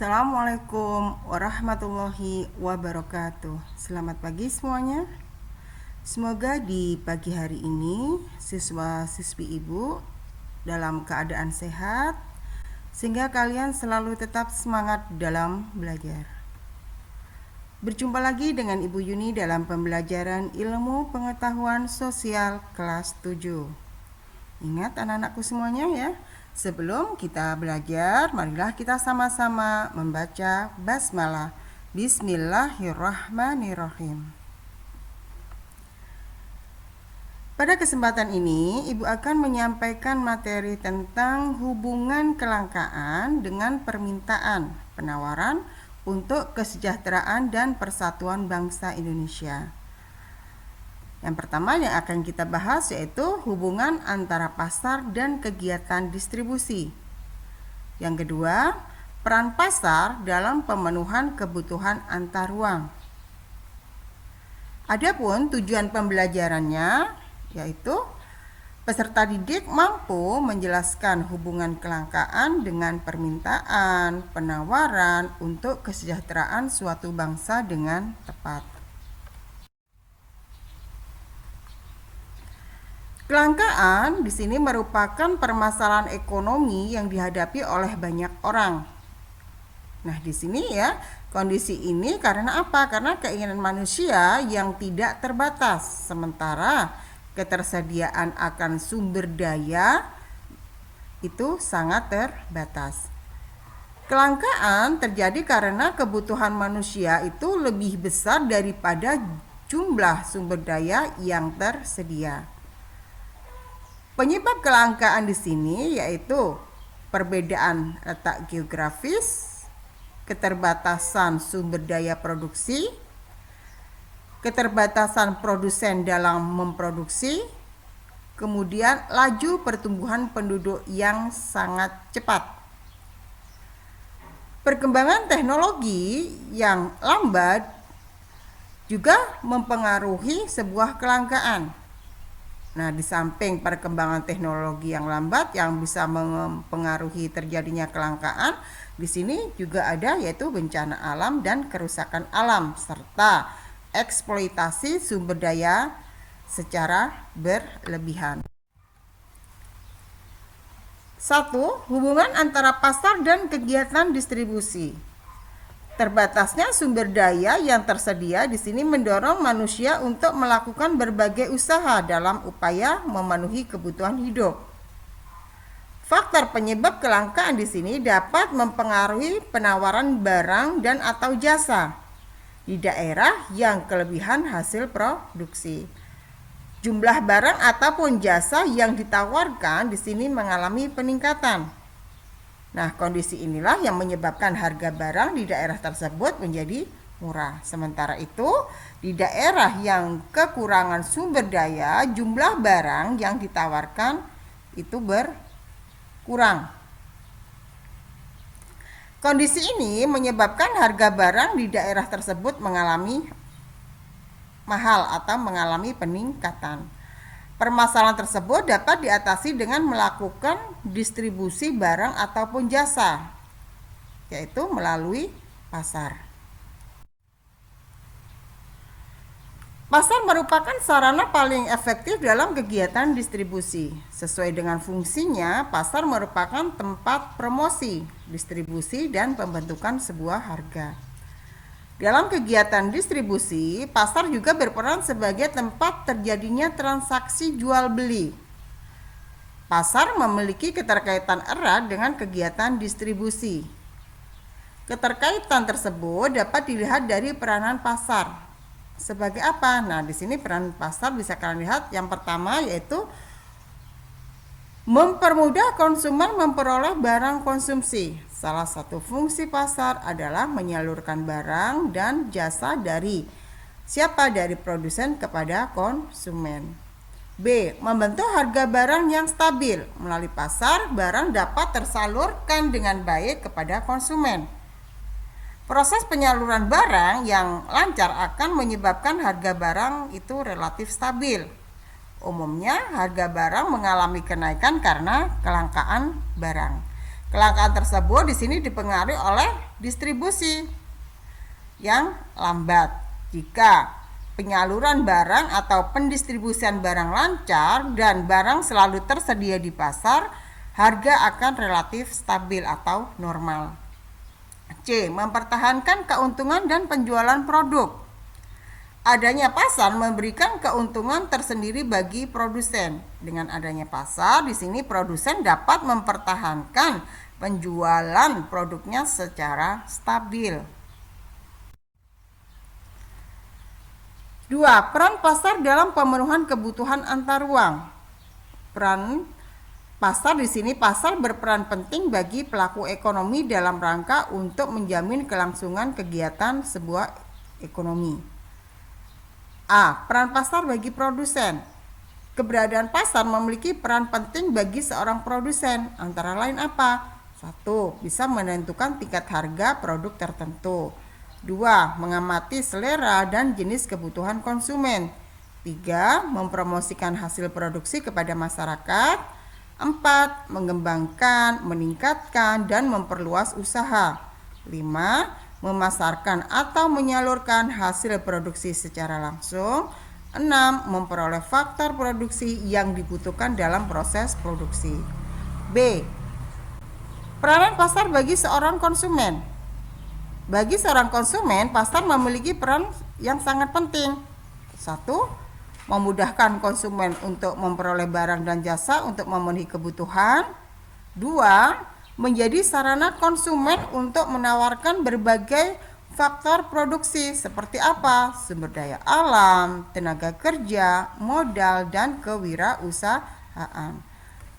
Assalamualaikum warahmatullahi wabarakatuh. Selamat pagi semuanya. Semoga di pagi hari ini siswa-siswi ibu dalam keadaan sehat, sehingga kalian selalu tetap semangat dalam belajar. Berjumpa lagi dengan Ibu Yuni dalam pembelajaran ilmu pengetahuan sosial kelas 7. Ingat anak-anakku semuanya ya, sebelum kita belajar, marilah kita sama-sama membaca basmalah. Bismillahirrahmanirrahim. Pada kesempatan ini, Ibu akan menyampaikan materi tentang hubungan kelangkaan dengan permintaan penawaran untuk kesejahteraan dan persatuan bangsa Indonesia. Yang pertama yang akan kita bahas yaitu hubungan antara pasar dan kegiatan distribusi. Yang kedua, peran pasar dalam pemenuhan kebutuhan antar ruang. Adapun tujuan pembelajarannya yaitu peserta didik mampu menjelaskan hubungan kelangkaan dengan permintaan, penawaran untuk kesejahteraan suatu bangsa dengan tepat. Kelangkaan di sini merupakan permasalahan ekonomi yang dihadapi oleh banyak orang. Nah, di sini ya, kondisi ini karena apa? Karena keinginan manusia yang tidak terbatas, sementara ketersediaan akan sumber daya itu sangat terbatas. Kelangkaan terjadi karena kebutuhan manusia itu lebih besar daripada jumlah sumber daya yang tersedia. Penyebab kelangkaan di sini yaitu perbedaan letak geografis, keterbatasan sumber daya produksi, keterbatasan produsen dalam memproduksi, kemudian laju pertumbuhan penduduk yang sangat cepat. Perkembangan teknologi yang lambat juga mempengaruhi sebuah kelangkaan. Nah, di samping perkembangan teknologi yang lambat yang bisa mempengaruhi terjadinya kelangkaan, di sini juga ada yaitu bencana alam dan kerusakan alam serta eksploitasi sumber daya secara berlebihan. 1. Hubungan antara pasar dan kegiatan distribusi. Terbatasnya sumber daya yang tersedia di sini mendorong manusia untuk melakukan berbagai usaha dalam upaya memenuhi kebutuhan hidup. Faktor penyebab kelangkaan di sini dapat mempengaruhi penawaran barang dan atau jasa di daerah yang kelebihan hasil produksi. Jumlah barang ataupun jasa yang ditawarkan di sini mengalami peningkatan. Nah, kondisi inilah yang menyebabkan harga barang di daerah tersebut menjadi murah. Sementara itu, di daerah yang kekurangan sumber daya, jumlah barang yang ditawarkan itu berkurang. Kondisi ini menyebabkan harga barang di daerah tersebut mengalami mahal atau mengalami peningkatan. Permasalahan tersebut dapat diatasi dengan melakukan distribusi barang ataupun jasa, yaitu melalui pasar. Pasar merupakan sarana paling efektif dalam kegiatan distribusi. Sesuai dengan fungsinya, pasar merupakan tempat promosi, distribusi, dan pembentukan sebuah harga. Dalam kegiatan distribusi, pasar juga berperan sebagai tempat terjadinya transaksi jual beli. Pasar memiliki keterkaitan erat dengan kegiatan distribusi. Keterkaitan tersebut dapat dilihat dari peranan pasar. Sebagai apa? Nah, di sini peran pasar bisa kalian lihat. Yang pertama yaitu mempermudah konsumen memperoleh barang konsumsi. Salah satu fungsi pasar adalah menyalurkan barang dan jasa dari siapa? Dari produsen kepada konsumen. B. Membentuk harga barang yang stabil. Melalui pasar, barang dapat tersalurkan dengan baik kepada konsumen. Proses penyaluran barang yang lancar akan menyebabkan harga barang itu relatif stabil. Umumnya, harga barang mengalami kenaikan karena kelangkaan barang. Kelangkaan tersebut di sini dipengaruhi oleh distribusi yang lambat. Jika penyaluran barang atau pendistribusian barang lancar dan barang selalu tersedia di pasar, harga akan relatif stabil atau normal. C. Mempertahankan keuntungan dan penjualan produk. Adanya pasar memberikan keuntungan tersendiri bagi produsen. Dengan adanya pasar, di sini produsen dapat mempertahankan penjualan produknya secara stabil. 2. Peran pasar dalam pemenuhan kebutuhan antar ruang. Peran pasar di sini, pasar berperan penting bagi pelaku ekonomi dalam rangka untuk menjamin kelangsungan kegiatan sebuah ekonomi. A. Peran pasar bagi produsen. Keberadaan pasar memiliki peran penting bagi seorang produsen, antara lain apa? 1. Bisa menentukan tingkat harga produk tertentu. 2. Mengamati selera dan jenis kebutuhan konsumen. 3. Mempromosikan hasil produksi kepada masyarakat. 4. Mengembangkan, meningkatkan, dan memperluas usaha. 5. Memasarkan atau menyalurkan hasil produksi secara langsung. 6. Memperoleh faktor produksi yang dibutuhkan dalam proses produksi. B. Peranan pasar bagi seorang konsumen. Bagi seorang konsumen, pasar memiliki peran yang sangat penting. 1. Memudahkan konsumen untuk memperoleh barang dan jasa untuk memenuhi kebutuhan. 2. Menjadi sarana konsumen untuk menawarkan berbagai faktor produksi seperti apa? Sumber daya alam, tenaga kerja, modal, dan kewirausahaan.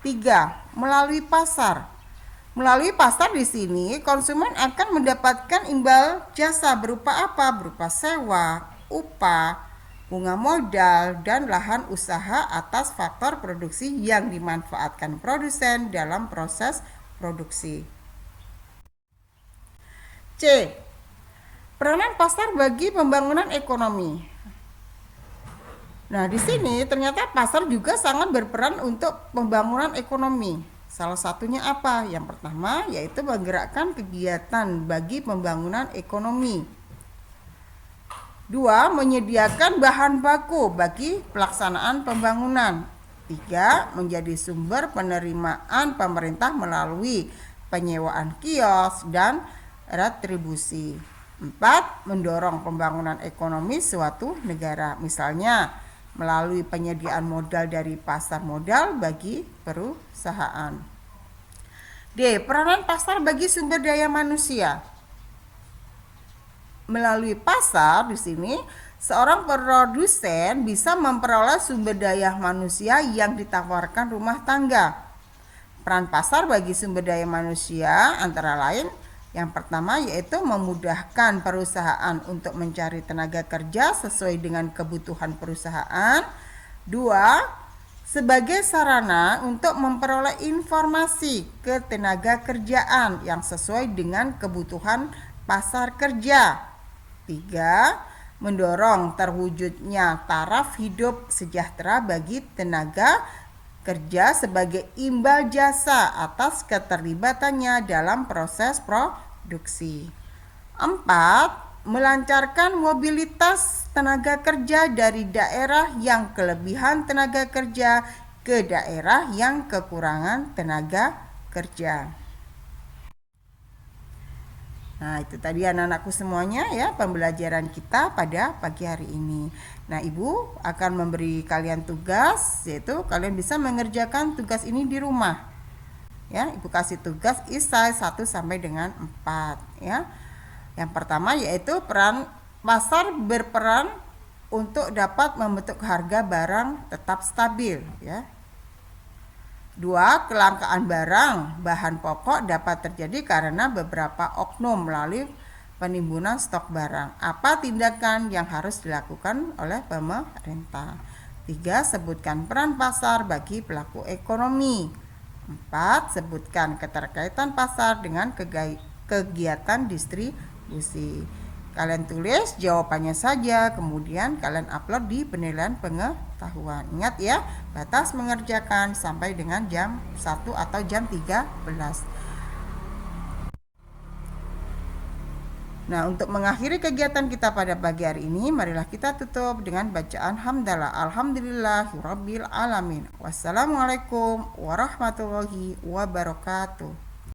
3. Melalui pasar. Melalui pasar di sini, konsumen akan mendapatkan imbal jasa berupa apa? Berupa sewa, upah, bunga modal, dan lahan usaha atas faktor produksi yang dimanfaatkan produsen dalam proses produksi. C. Peranan pasar bagi pembangunan ekonomi. Nah, di sini ternyata pasar juga sangat berperan untuk pembangunan ekonomi. Salah satunya apa? Yang pertama yaitu menggerakkan kegiatan bagi pembangunan ekonomi. 2. Menyediakan bahan baku bagi pelaksanaan pembangunan. 3. Menjadi sumber penerimaan pemerintah melalui penyewaan kios dan retribusi. 4. Mendorong pembangunan ekonomi suatu negara, misalnya melalui penyediaan modal dari pasar modal bagi perusahaan. D. Peranan pasar bagi sumber daya manusia. Melalui pasar di sini, seorang produsen bisa memperoleh sumber daya manusia yang ditawarkan rumah tangga. Peran pasar bagi sumber daya manusia antara lain yang pertama yaitu memudahkan perusahaan untuk mencari tenaga kerja sesuai dengan kebutuhan perusahaan. 2. Sebagai sarana untuk memperoleh informasi ketenaga kerjaan yang sesuai dengan kebutuhan pasar kerja. 3. Mendorong terwujudnya taraf hidup sejahtera bagi tenaga kerja sebagai imbal jasa atas keterlibatannya dalam proses produksi. 4. Melancarkan mobilitas tenaga kerja dari daerah yang kelebihan tenaga kerja ke daerah yang kekurangan tenaga kerja. Nah, itu tadi anak-anakku semuanya ya pembelajaran kita pada pagi hari ini. Nah, Ibu akan memberi kalian tugas, yaitu kalian bisa mengerjakan tugas ini di rumah. Ya, Ibu kasih tugas isai 1 sampai dengan 4 ya. Yang pertama yaitu peran pasar berperan untuk dapat membentuk harga barang tetap stabil ya. 2. Kelangkaan barang bahan pokok dapat terjadi karena beberapa oknum melalui penimbunan stok barang. Apa tindakan yang harus dilakukan oleh pemerintah? 3. Sebutkan peran pasar bagi pelaku ekonomi. 4. Sebutkan keterkaitan pasar dengan kegiatan distribusi. Kalian tulis jawabannya saja, kemudian kalian upload di penilaian pengetahuan. Ingat ya, batas mengerjakan sampai dengan jam 1 atau jam 13. Nah, untuk mengakhiri kegiatan kita pada pagi hari ini, marilah kita tutup dengan bacaan hamdalah. Alhamdulillahirabbil alamin. Wassalamualaikum warahmatullahi wabarakatuh.